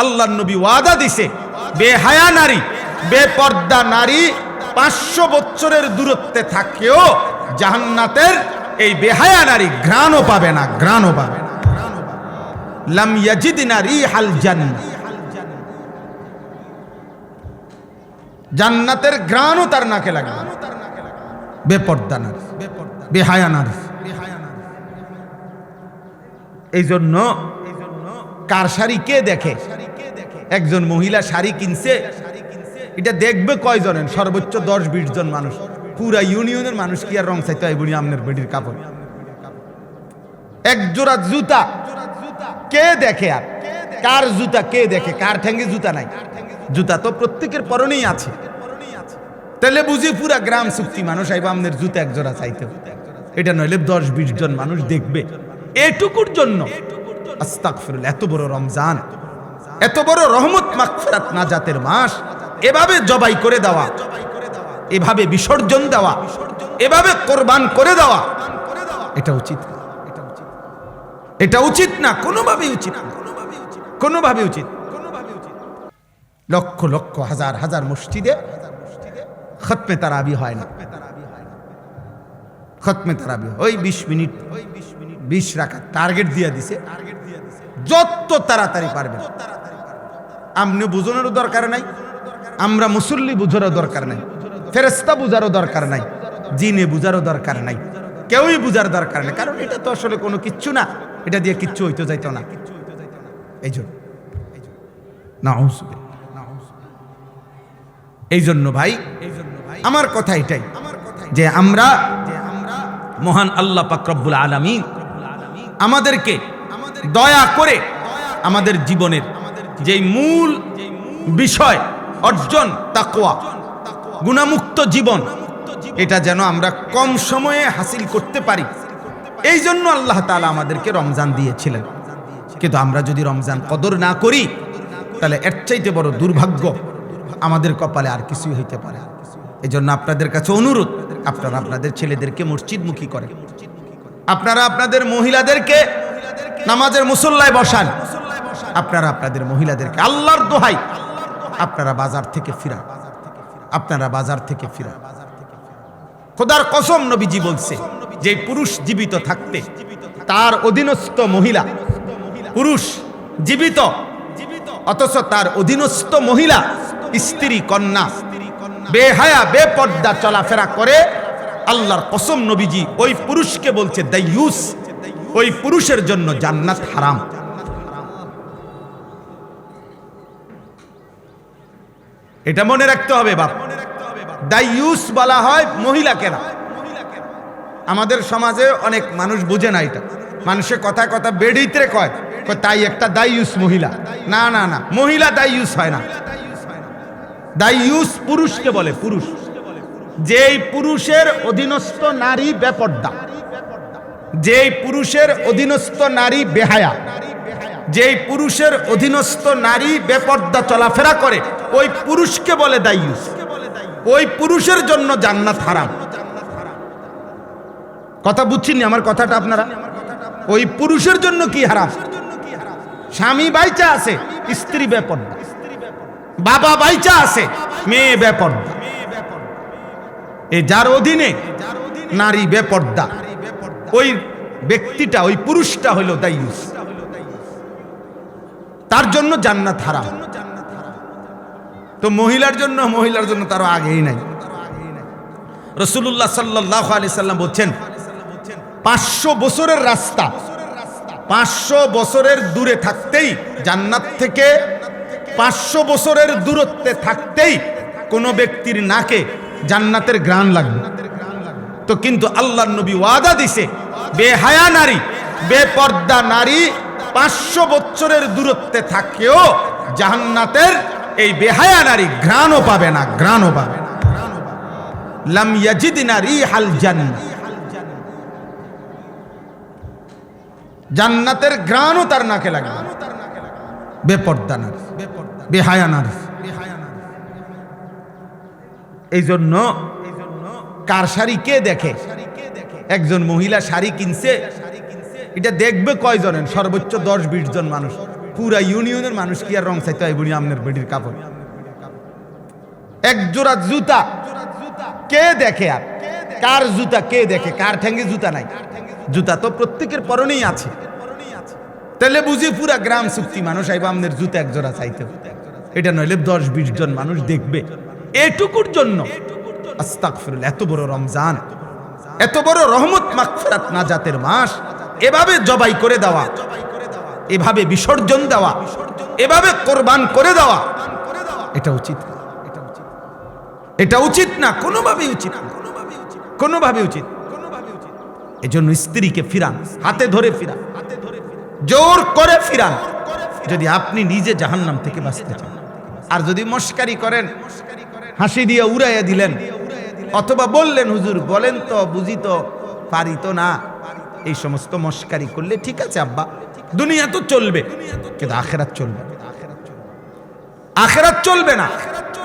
আল্লাহর নবী ওয়াদা দিছে, বেহায়া নারী, বেপর্দা নারী 500 বছরের দূরত্বে থাকেও জান্নাতের এই বেহায়া নারী ঘ্রাণও পাবে না, ঘ্রাণও পাবে না। লাম ইয়াজিদনা রিহাল জান্নাহ, জান্নাতের ঘ্রাণও তার নাকে লাগবে না। বেপর্দা নারী, বেহায়া নারী। এই জন্য কার শাড়ি কে দেখে? একজন মহিলা শাড়ি কিনছে, এটা দেখবে কয়জনের? সর্বোচ্চ 10-20 জন মানুষ। পুরা ইউনিয়নের মানুষ কি আর রং চাইতে হয় বুড়ি আমনের বেডির কাপড়? এক জোড়া জুতা কে দেখে? আর কার জুতা কে দেখে? কার ঠ্যাঙ্গে জুতা নাই? জুতা তো প্রত্যেকের পরনেই আছে। তাহলে বুঝি পুরা গ্রাম চুক্তি মানুষ আইব আমনের জুতা এক জোড়া চাইতে। এটা নইলে 10-20 জন মানুষ দেখবে। এটুকুর জন্য আস্তাগফিরুল্লাহ, এত বড় রমজান, এত বড় রহমত মাগফিরাত নাজাতের মাস, এভাবে জবাই করে দেওয়া, এভাবে বিসর্জন দেওয়া, এভাবে কোরবান করে দেওয়া, এটা উচিত না, এটা উচিত না, কোনোভাবেই উচিত না, কোনোভাবে উচিত। লক্ষ লক্ষ হাজার হাজার মসজিদে খতমে তারাবি হয় না। খতমে তারাবি ওই 20 মিনিট, 20 রাকাত টার্গেট দিয়ে দিছে, যত তাড়াতাড়ি পারবেন। আপনি বুঝানোর দরকার নাই, আমরা মুসল্লি বুঝারও দরকার নাই, ফেরেশতা বুঝারও দরকার নাই, জিনে বুঝারও দরকার নাই, কেউই বুঝার দরকার নেই। কারণ এটা তো আসলে কোনো কিচ্ছু না, এটা দিয়ে কিচ্ছু হইতে যাইতো না। এই জন্য এই জন্য ভাই, আমার কথা এটাই যে আমরা মহান আল্লাহ পাক রব্বুল আলামিন আমাদেরকে দয়া করে আমাদের জীবনের যেই মূল বিষয় অর্জন, তাকওয়া, গুনাহমুক্ত জীবন, এটা যেন আমরা কম সময়ে হাসিল করতে পারি। এই জন্য আল্লাহ তাআলা আমাদেরকে রমজান দিয়েছিলেন। কিন্তু আমরা যদি রমজান কদর না করি, তাহলে এর চাইতে বড় দুর্ভাগ্য আমাদের কপালে আর কিছুই হইতে পারে। এই জন্য আপনাদের কাছে অনুরোধ, আপনারা আপনাদের ছেলেদেরকে মসজিদমুখী করেন, আপনারা আপনাদের মহিলাদেরকে নামাজের মুসল্লায় বসান, আপনারা আপনাদের মহিলাদেরকে আল্লাহর দোহাই আপনারা বাজার থেকে ফিরান, আপনারা বাজার থেকে ফিরান। খোদার কসম, নবীজি বলছে যে পুরুষ জীবিত থাকতে তার অধীনস্থ মহিলা, পুরুষ জীবিত অথচ তার অধীনস্থ মহিলা, স্ত্রী, কন্যা বেহায়া বেপর্দা চলাফেরা করে, আল্লাহর কসম নবীজি ওই পুরুষকে বলছে দাইয়ুস, ওই পুরুষের জন্য জান্নাত হারাম। এটা মনে রাখতে হবে বাপ। দাইয়ুস বলা হয় মহিলাকে না। আমাদের সমাজে অনেক মানুষ বুঝে না এটা, মানুষে কথায় কথা বেড়িতে কয় তাই একটা দাইয়ুস মহিলা। না না না, মহিলা দাইয়ুস হয় না। দাইয়ুস পুরুষকে বলে, পুরুষ যেই পুরুষের অধীনস্থ নারী বেপর্দা, যেই পুরুষের অধীনস্থ নারী বেহায়া, যেই পুরুষের অধীনস্থ নারী বেপর্দা চলাফেরা করে, ওই পুরুষকে বলে দাইয়ুস। ওই পুরুষের জন্য জান্নাত হারাম। কথা বুঝছেন আমার কথাটা আপনারা? ওই পুরুষের জন্য কি হারাম? স্বামী বাইচা আছে, স্ত্রী বেপর্দা, বাবা বাইচা আছে, মেয়ে বেপর্দা। এই যার অধীনে নারী বেপর্দা, ওই ব্যক্তিটা, ওই পুরুষটা হলো দাইয়ুস, তার জন্য জান্নাত হারাম। তো মহিলার জন্য তার আগেই নাই। রাসূলুল্লাহ সাল্লাল্লাহু আলাইহি সাল্লাম বলছেন 500 বছরের রাস্তা, 500 বছরের দূরে থাকতেই, জান্নাত থেকে 500 বছরের দূরত্বে থাকতেই কোন ব্যক্তির নাকে জান্নাতের ঘ্রাণ লাগবে। তো কিন্তু আল্লাহর নবী ওয়াদা দিছে, বেহায়া নারী, বেপর্দা নারী 500 বছরের দূরত্বে থাকেও জান্নাতের এই বেহায়া নারী ঘ্রাণও পাবে না, ঘ্রাণও পাবে না। লাম ইয়াজিদনা রিহাল জান্নাহ, জান্নাতের ঘ্রাণও তার নাকে লাগবে না। বেপর্দা নারী, বেহায়া নারী। এই জন্য কার শাড়ি কে দেখে? একজন মহিলা শাড়ি কিনছে, এটা দেখবে কয়জনের? সর্বোচ্চ 10-20 জন মানুষ। পুরা ইউনিয়নের মানুষ কি আর রং চাইতে হয় বুড়ি আমনের বেডির কাপড়? এক জোড়া জুতা কে দেখে? আর কার জুতা কে দেখে? কার ঠ্যাঙ্গে জুতা নাই? জুতা তো প্রত্যেকের পরনেই আছে। তাহলে বুঝি পুরা গ্রাম চুক্তি মানুষ আইবা আমনের জুতা এক জোড়া চাইতে, এটা নইলে 10-20 জন মানুষ দেখবে এটুকুর জন্য। আস্তাগফিরুল্লাহ। এত বড় রমজান, এত বড় রহমত মাগফিরাত নাজাতের মাস, এভাবে জবাই করে দেওয়া, এভাবে বিসর্জন দেওয়া, এভাবে কোরবান করে দেওয়া, এটা উচিত না। এটা উচিত না, কোনোভাবেই উচিত না, কোনোভাবে উচিত। এজন্য স্ত্রীকে ফিরান, হাতে ধরে ফিরান, জোর করে ফিরান, যদি আপনি নিজে জাহান্নাম থেকে বাঁচতে চান। আর যদি মস্কারি করেন, হাসি দিয়ে উড়াইয়া দিলেন, অথবা বললেন হুজুর বলেন তো, বুঝি তো, পারি তো না, এই সমস্ত মস্কারি করলে ঠিক আছে আব্বা, দুনিয়া তো চলবে, কিন্তু আখেরাত চলবে, আখেরাত চলবে না।